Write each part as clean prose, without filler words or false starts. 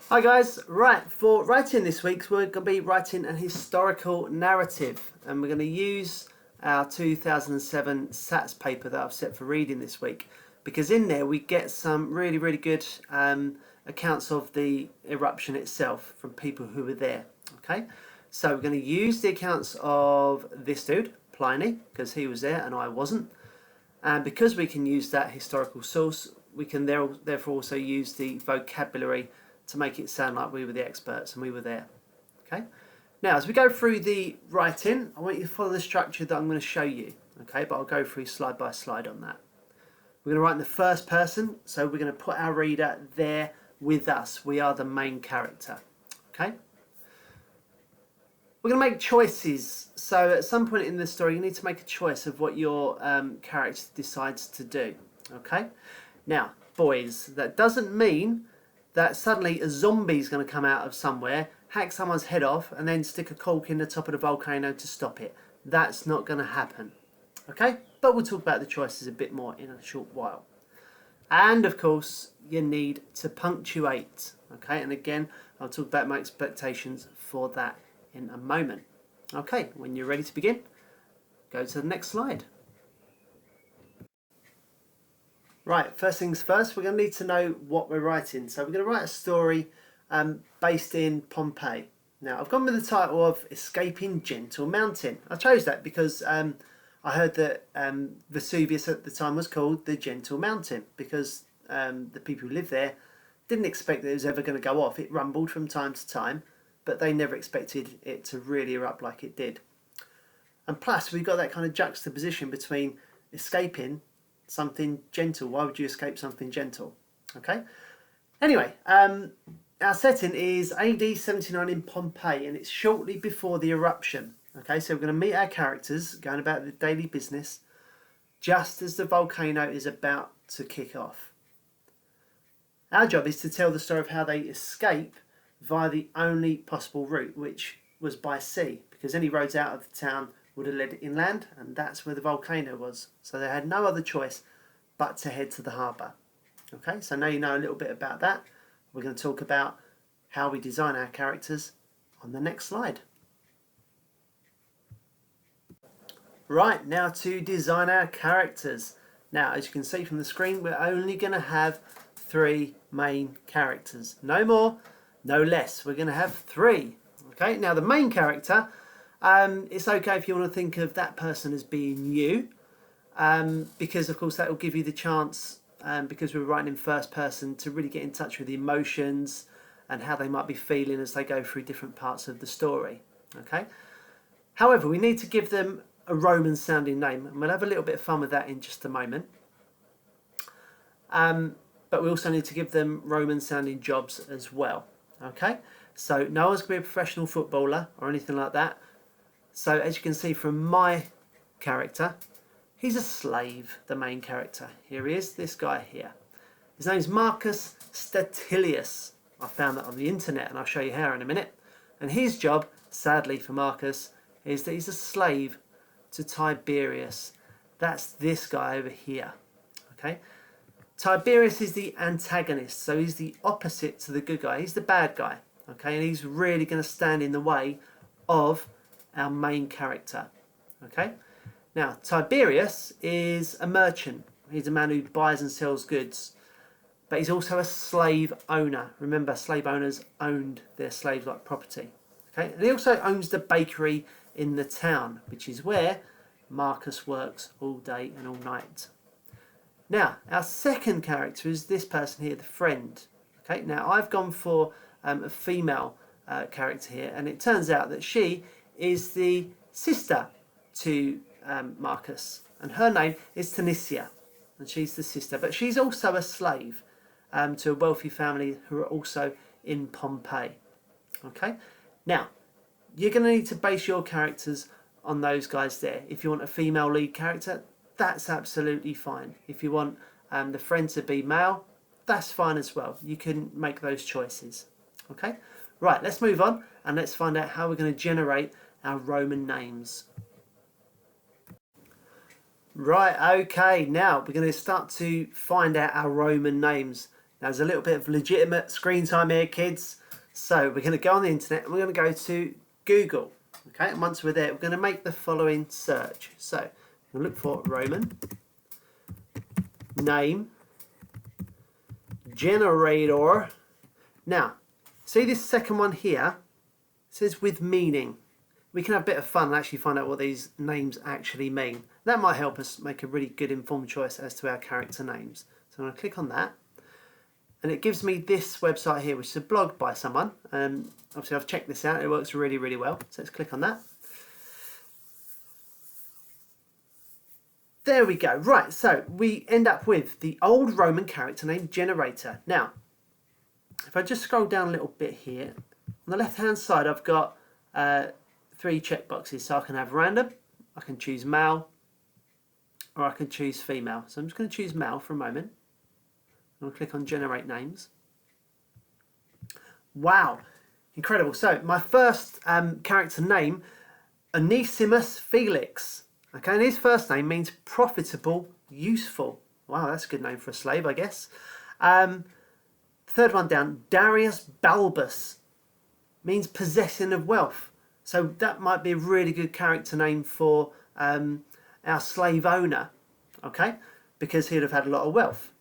Hi guys, right, for writing this week we're going to be writing an historical narrative, and we're going to use our 2007 SATS paper that I've set for reading this week, because in there we get some really good accounts of the eruption itself from people who were there. Okay, so we're going to use the accounts of this dude, Pliny, because he was there and I wasn't, and because we can use that historical source, we can therefore also use the vocabulary to make it sound like we were the experts and we were there. Okay. Now, as we go through the writing, I want you to follow the structure that I'm going to show you. Okay, but I'll go through slide by slide on that. We're going to write in the first person, so we're going to put our reader there with us. We are the main character. Okay. We're going to make choices. So at some point in the story, you need to make a choice of what your character decides to do. Okay. Now, boys, that doesn't mean that suddenly a zombie is going to come out of somewhere, hack someone's head off, and then stick a cork in the top of the volcano to stop it. That's not going to happen. Okay? But we'll talk about the choices a bit more in a short while. And of course, you need to punctuate. Okay? And again, I'll talk about my expectations for that in a moment. Okay, when you're ready to begin, go to the next slide. Right, first things first, we're going to need to know what we're writing. So we're going to write a story based in Pompeii. Now, I've gone with the title of Escaping Gentle Mountain. I chose that because I heard that Vesuvius at the time was called the Gentle Mountain because the people who lived there didn't expect that it was ever going to go off. It rumbled from time to time, but they never expected it to really erupt like it did. And plus, we've got that kind of juxtaposition between escaping something gentle. Why would you escape something gentle? Okay. Anyway, our setting is AD 79 in Pompeii, and it's shortly before the eruption. Okay, so we're going to meet our characters going about the daily business just as the volcano is about to kick off. Our job is to tell the story of how they escape via the only possible route, which was by sea, because any roads out of the town would have led inland, and that's where the volcano was. So they had no other choice but to head to the harbour. Okay, so now you know a little bit about that. We're going to talk about how we design our characters on the next slide. Right, now to design our characters. Now, as you can see from the screen, we're only going to have 3 main characters. No more, no less. We're going to have 3. Okay, now the main character, it's okay if you want to think of that person as being you, because of course that will give you the chance, because we're writing in first person, to really get in touch with the emotions and how they might be feeling as they go through different parts of the story. Okay. However, we need to give them a Roman sounding name, and we'll have a little bit of fun with that in just a moment. But we also need to give them Roman sounding jobs as well. Okay. So no one's going to be a professional footballer or anything like that. So as you can see from my character, he's a slave, the main character. Here he is, this guy here. His name's Marcus Statilius. I found that on the internet, and I'll show you how in a minute. And his job, sadly for Marcus, is that he's a slave to Tiberius. That's this guy over here. Okay. Tiberius is the antagonist, so he's the opposite to the good guy. He's the bad guy. Okay, and he's really going to stand in the way of our main character. Okay, now Tiberius is a merchant. He's a man who buys and sells goods, but he's also a slave owner. Remember, slave owners owned their slaves like property. Okay, and he also owns the bakery in the town, which is where Marcus works all day and all night. Now, our second character is this person here, the friend. Okay, now I've gone for a female character here, and it turns out that she is the sister to Marcus, and her name is Tunisia, and she's the sister, but she's also a slave to a wealthy family who are also in Pompeii. Okay, now you're going to need to base your characters on those guys there. If you want a female lead character, that's absolutely fine. If you want the friend to be male, that's fine as well. You can make those choices. Okay, right, let's move on and let's find out how we're going to generate our Roman names. Right, okay, now we're going to start to find out our Roman names. Now there's a little bit of legitimate screen time here, kids. So we're going to go on the internet and we're going to go to Google. Okay, and once we're there, we're going to make the following search. So we'll look for Roman name generator. Now, see this second one here? It says with meaning. We can have a bit of fun and actually find out what these names actually mean. That might help us make a really good informed choice as to our character names. So I'm going to click on that. And it gives me this website here, which is a blog by someone. Obviously, I've checked this out. It works really, really well. So let's click on that. There we go. Right, so we end up with the old Roman character name generator. Now, if I just scroll down a little bit here, on the left-hand side, I've got 3 checkboxes. So I can have random, I can choose male, or I can choose female. So I'm just going to choose male for a moment. I'll click on generate names. Wow, incredible. So my first character name, Onesimus Felix. Okay, and his first name means profitable, useful. Wow, that's a good name for a slave, I guess. Third one down, Darius Balbus, means possessing of wealth. So that might be a really good character name for our slave owner, okay, because he'd have had a lot of wealth.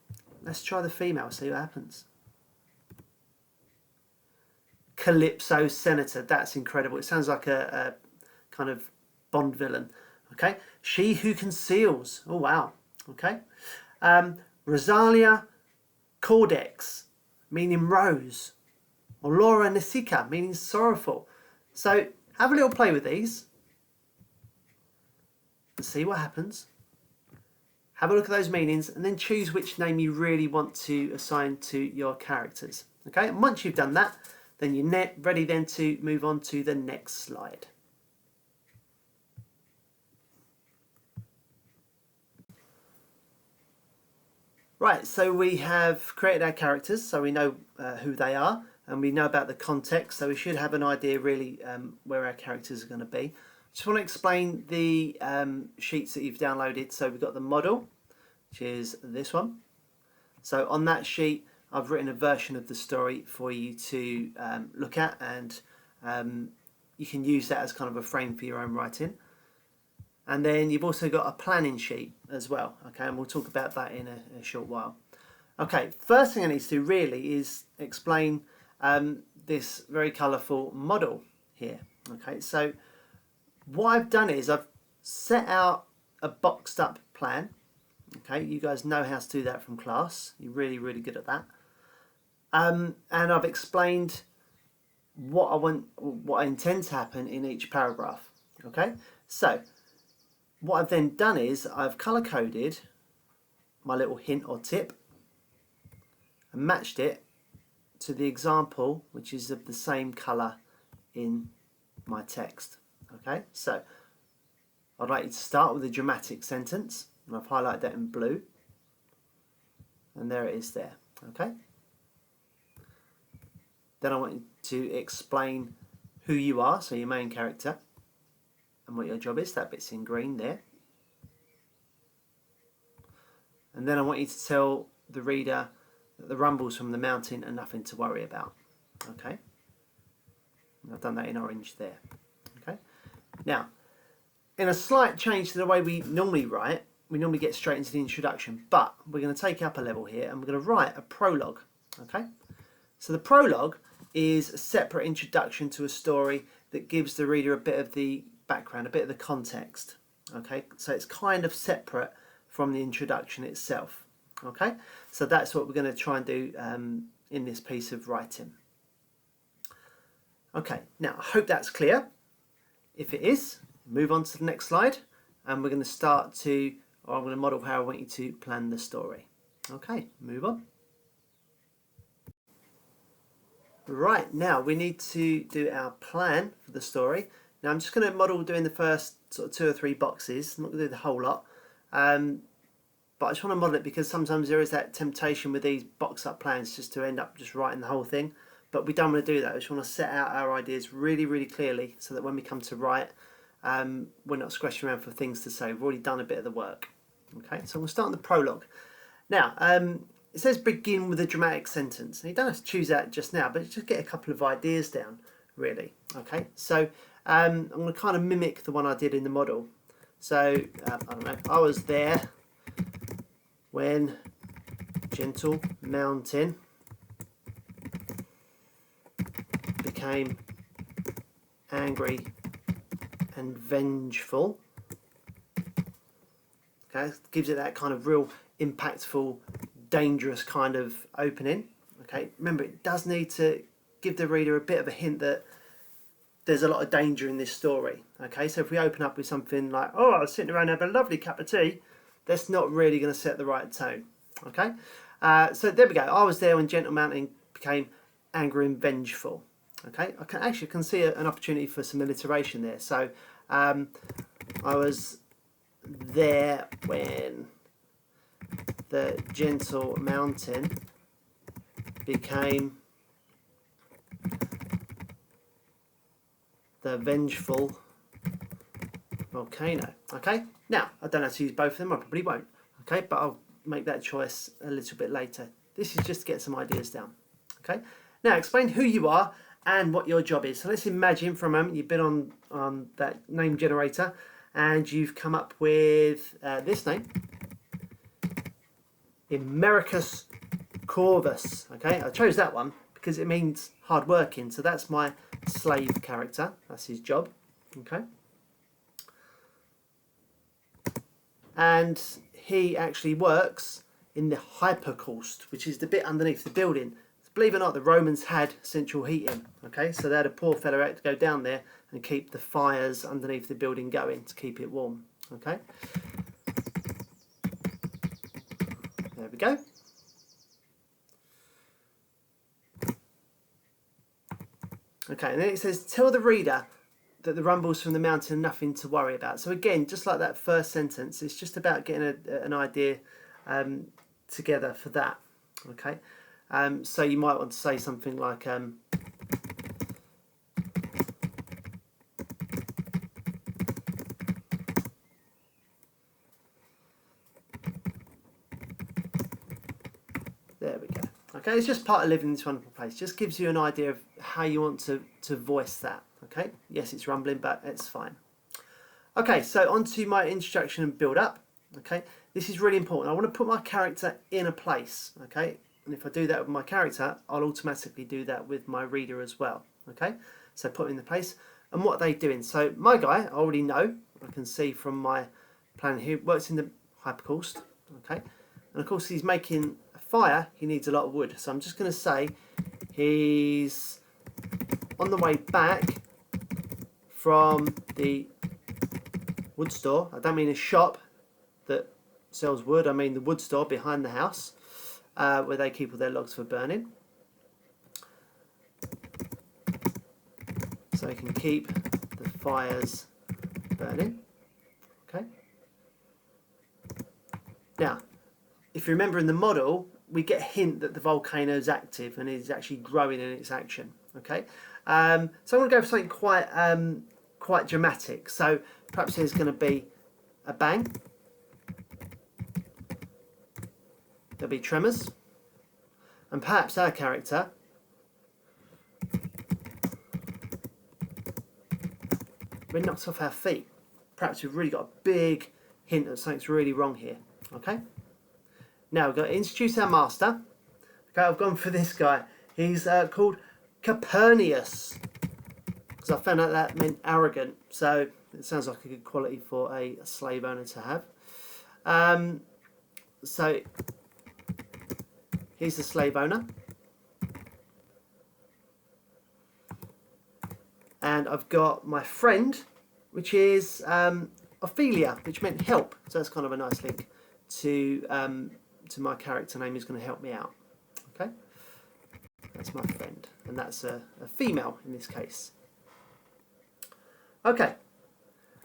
Let's try the female, see what happens. Calypso Senator, that's incredible. It sounds like a kind of Bond villain. Okay, she who conceals. Oh wow. Okay, Rosalia Cordex, meaning rose, or Laura Nasica, meaning sorrowful. So have a little play with these and see what happens. Have a look at those meanings and then choose which name you really want to assign to your characters. Okay, and once you've done that, then you're ready then to move on to the next slide. Right, so we have created our characters, so we know who they are, and we know about the context, so we should have an idea really where our characters are going to be. Just want to explain the sheets that you've downloaded. So we've got the model, which is this one. So on that sheet, I've written a version of the story for you to look at, and you can use that as kind of a frame for your own writing. And then you've also got a planning sheet as well, okay, and we'll talk about that in a short while. Okay, first thing I need to do really is explain this very colourful model here. Okay, so what I've done is I've set out a boxed up plan. Okay, you guys know how to do that from class. You're really, really good at that. And I've explained what I intend to happen in each paragraph. Okay, so what I've then done is I've colour coded my little hint or tip and matched it to the example, which is of the same colour in my text. Okay, so I'd like you to start with a dramatic sentence, and I've highlighted that in blue, and there it is there. Okay, then I want you to explain who you are, so your main character, and what your job is. That bit's in green there. And then I want you to tell the reader that the rumbles from the mountain are nothing to worry about. Okay, and I've done that in orange there. Okay, now in a slight change to the way we normally write, we normally get straight into the introduction, but we're going to take up a level here and we're going to write a prologue. Okay, so the prologue is a separate introduction to a story that gives the reader a bit of the background, a bit of the context. Okay, so it's kind of separate from the introduction itself. Okay, so that's what we're going to try and do in this piece of writing. Okay, now I hope that's clear. If it is, move on to the next slide, and we're going to I'm going to model how I want you to plan the story. Okay, move on. Right, now we need to do our plan for the story. Now I'm just going to model doing the first sort of 2 or 3 boxes. I'm not going to do the whole lot, but I just want to model it because sometimes there is that temptation with these box up plans just to end up just writing the whole thing. But we don't want to do that. We just want to set out our ideas really, really clearly so that when we come to write, we're not scratching around for things to say. We've already done a bit of the work. Okay, so we'll start on the prologue. Now, it says begin with a dramatic sentence. And you don't have to choose that just now, but just get a couple of ideas down, really. Okay, so I'm going to kind of mimic the one I did in the model. So, I don't know, I was there when Gentle Mountain became angry and vengeful. Okay, gives it that kind of real impactful, dangerous kind of opening. Okay, remember, it does need to give the reader a bit of a hint that there's a lot of danger in this story. Okay, so if we open up with something like, oh, I was sitting around having a lovely cup of tea, that's not really going to set the right tone. Okay, so there we go. I was there when Gentle Mountain became angry and vengeful. Okay, I can see an opportunity for some alliteration there. So I was there when the Gentle Mountain became the vengeful volcano. Okay, now I don't have to use both of them, I probably won't. Okay, but I'll make that choice a little bit later. This is just to get some ideas down. Okay, now explain who you are and what your job is. So let's imagine for a moment you've been on that name generator and you've come up with this name, Americus Corvus. Okay, I chose that one because it means hard working. So that's my slave character. That's his job. Okay, and he actually works in the hypocaust, which is the bit underneath the building. Believe it or not, the Romans had central heating. Okay, so they had a poor fella who had to go down there and keep the fires underneath the building going to keep it warm. Okay, there we go. Okay, and then it says, tell the reader that the rumbles from the mountain are nothing to worry about. So again, just like that first sentence, it's just about getting an idea together for that. Okay, so you might want to say something like, there we go. Okay, it's just part of living in this wonderful place. Just gives you an idea of how you want to voice that. Okay, yes, it's rumbling, but it's fine. Okay, so on to my introduction and build up. Okay, this is really important. I want to put my character in a place. Okay, and if I do that with my character, I'll automatically do that with my reader as well. Okay, so put them in the place. And what are they doing? So my guy, I already know. I can see from my plan here, works in the hypocaust. Okay, and of course he's making a fire. He needs a lot of wood. So I'm just going to say he's on the way back from the wood store. I don't mean a shop that sells wood, I mean the wood store behind the house where they keep all their logs for burning. So they can keep the fires burning. Okay. Now, if you remember in the model, we get a hint that the volcano is active and is actually growing in its action. Okay. So I'm going to go for something quite dramatic. So perhaps there's going to be a bang. There'll be tremors. And perhaps our character we're knocked off our feet. Perhaps we've really got a big hint that something's really wrong here. Okay. Now we've got to introduce our master. Okay, I've gone for this guy. He's called Copernicus, because I found out that meant arrogant. So it sounds like a good quality for a slave owner to have. So he's the slave owner. And I've got my friend, which is Ophelia, which meant help. So that's kind of a nice link to my character name who's going to help me out. Okay, that's my friend, and that's a female in this case. Okay,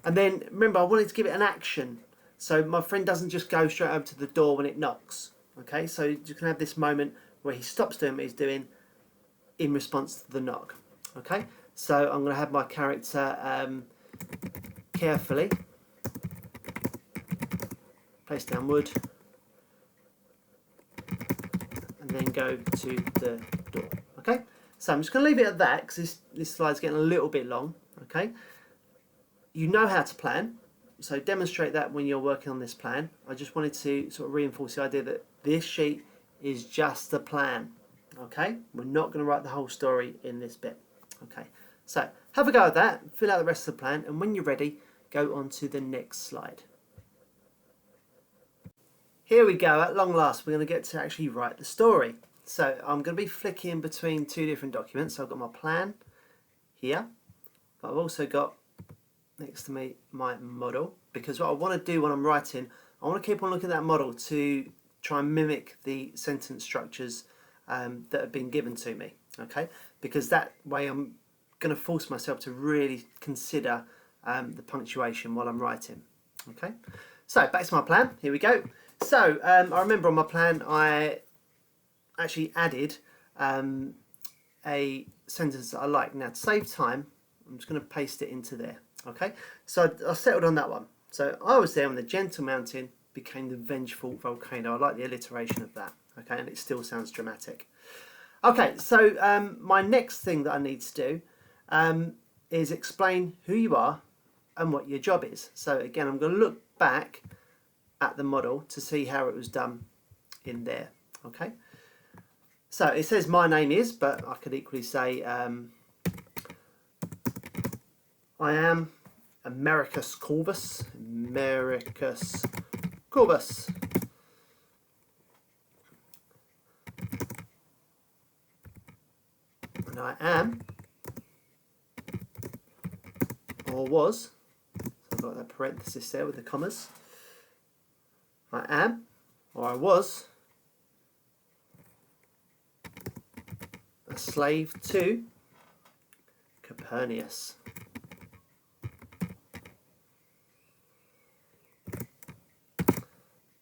and then remember I wanted to give it an action, so my friend doesn't just go straight over to the door when it knocks. Okay, so you can have this moment where he stops doing what he's doing in response to the knock. Okay, so I'm going to have my character carefully place down wood, and then go to the door. Okay, so I'm just going to leave it at that because this slide's getting a little bit long. Okay, you know how to plan, so demonstrate that when you're working on this plan. I just wanted to sort of reinforce the idea that this sheet is just a plan. Okay, we're not going to write the whole story in this bit. Okay, so have a go at that, fill out the rest of the plan, and when you're ready, go on to the next slide. Here we go, at long last, we're going to get to actually write the story. So I'm going to be flicking between two different documents. So I've got my plan here, but I've also got next to me my model, because what I want to do when I'm writing, I want to keep on looking at that model to try and mimic the sentence structures that have been given to me, okay? Because that way I'm going to force myself to really consider the punctuation while I'm writing, okay? So back to my plan, here we go. So I remember on my plan I actually added a sentence that I like. Now to save time, I'm just going to paste it into there, okay? So I settled on that one. So I was there when the gentle mountain became the vengeful volcano. I like the alliteration of that, okay? And it still sounds dramatic. Okay, so my next thing that I need to do is explain who you are and what your job is. So again, I'm going to look back at the model to see how it was done in there, okay? So it says my name is, but I could equally say I am Americus Corvus. Americus Corvus. And I am, or was, so I've got that parenthesis there with the commas. I am, or I was, a slave to Copernicus.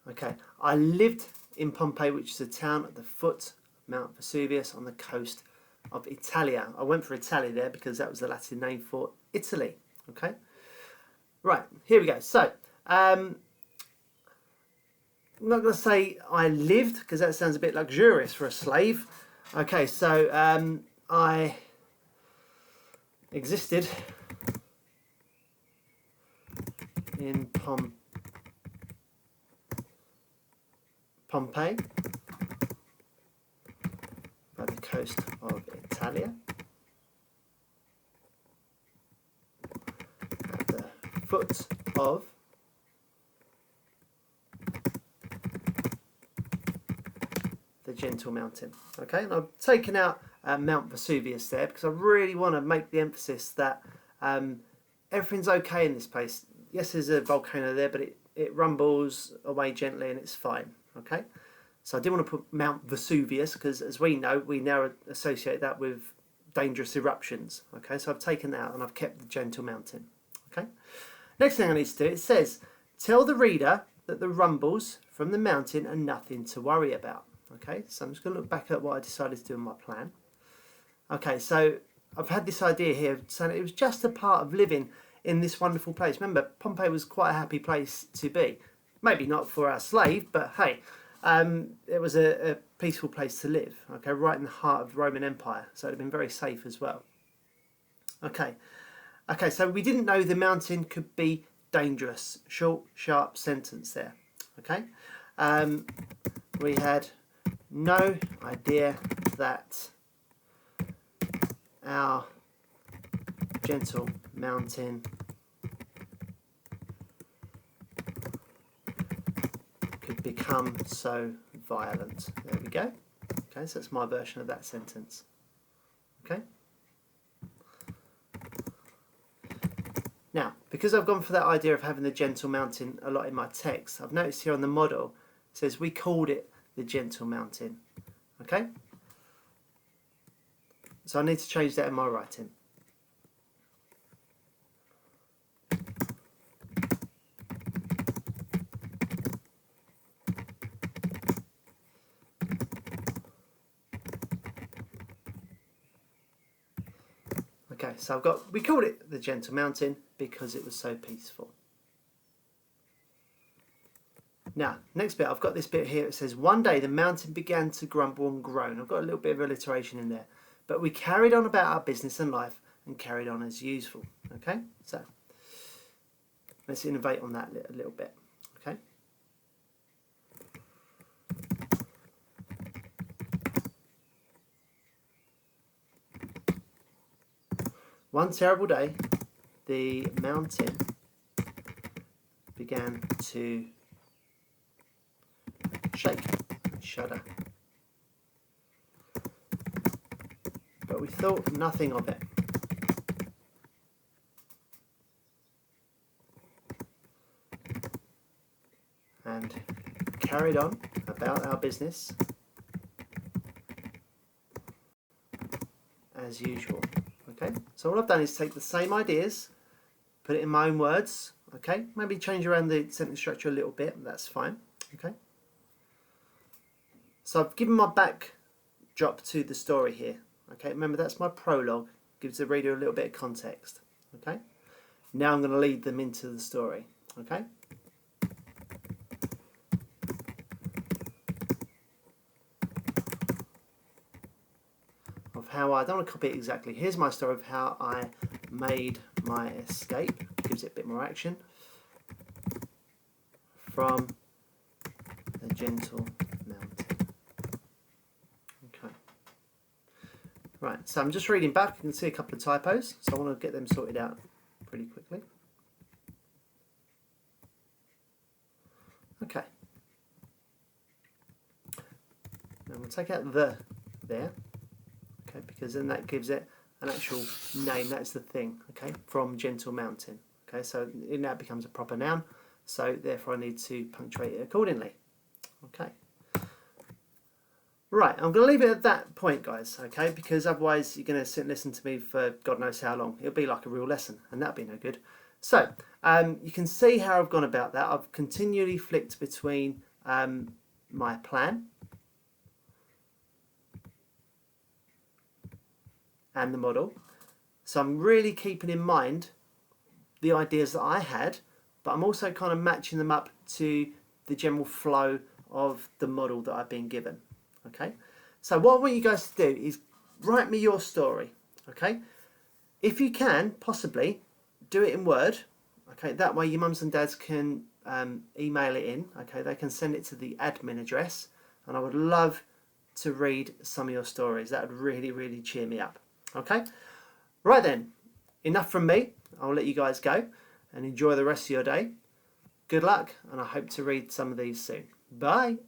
Okay, I lived in Pompeii, which is a town at the foot of Mount Vesuvius on the coast of Italia. I went for Italy there because that was the Latin name for Italy. Okay, right, here we go. So, I'm not going to say I lived because that sounds a bit luxurious for a slave. Okay, so I existed in Pompeii by the coast of Italia at the foot of the gentle mountain. Okay, and I've taken out Mount Vesuvius there because I really want to make the emphasis that everything's okay in this place. Yes, there's a volcano there, but it rumbles away gently and it's fine. Okay, so I didn't want to put Mount Vesuvius because, as we know, we now associate that with dangerous eruptions. Okay, so I've taken that out and I've kept the gentle mountain. Okay, next thing I need to do, it says, tell the reader that the rumbles from the mountain are nothing to worry about. Okay, so I'm just going to look back at what I decided to do in my plan. Okay, so I've had this idea here saying it was just a part of living in this wonderful place. Remember, Pompeii was quite a happy place to be. Maybe not for our slave, but hey, it was a peaceful place to live. Okay, right in the heart of the Roman Empire, so it had been very safe as well. Okay, so we didn't know the mountain could be dangerous. Short, sharp sentence there. Okay, we had no idea that our gentle mountain could become so violent. There we go. Okay, so that's my version of that sentence. Okay. Now, because I've gone for that idea of having the gentle mountain a lot in my text, I've noticed here on the model, it says we called it the gentle mountain. Okay? So I need to change that in my writing. Okay, so we called it the gentle mountain because it was so peaceful. Now, next bit, I've got this bit here. It says, one day the mountain began to grumble and groan. I've got a little bit of alliteration in there. But we carried on about our business and life and carried on as usual. Okay, so let's innovate on that a little bit. Okay. One terrible day, the mountain began to shake and shudder. But we thought nothing of it. And carried on about our business as usual. Okay, so all I've done is take the same ideas, put it in my own words. Okay, maybe change around the sentence structure a little bit, that's fine. Okay, so I've given my backdrop to the story here. Okay, remember that's my prologue, gives the reader a little bit of context. Okay, now I'm going to lead them into the story. Okay, of how I don't want to copy it exactly. Here's my story of how I made my escape. Gives it a bit more action from the gentle mountain. Okay. Right, so I'm just reading back. You can see a couple of typos, so I want to get them sorted out pretty quickly. Okay. Now we'll take out the there, okay, because then that gives it an actual name. That's the thing, okay, from gentle mountain. Okay, so it now becomes a proper noun, so therefore I need to punctuate it accordingly. Okay. Right, I'm going to leave it at that point, guys, okay, because otherwise you're going to sit and listen to me for God knows how long. It'll be like a real lesson, and that'd be no good. So, you can see how I've gone about that. I've continually flicked between my plan and the model. So I'm really keeping in mind the ideas that I had, but I'm also kind of matching them up to the general flow of the model that I've been given. Okay, so what I want you guys to do is write me your story. Okay, if you can, possibly do it in Word. Okay, that way your mums and dads can email it in. Okay, they can send it to the admin address, and I would love to read some of your stories. That would really, really cheer me up. Okay, right then, enough from me. I'll let you guys go and enjoy the rest of your day. Good luck, and I hope to read some of these soon. Bye.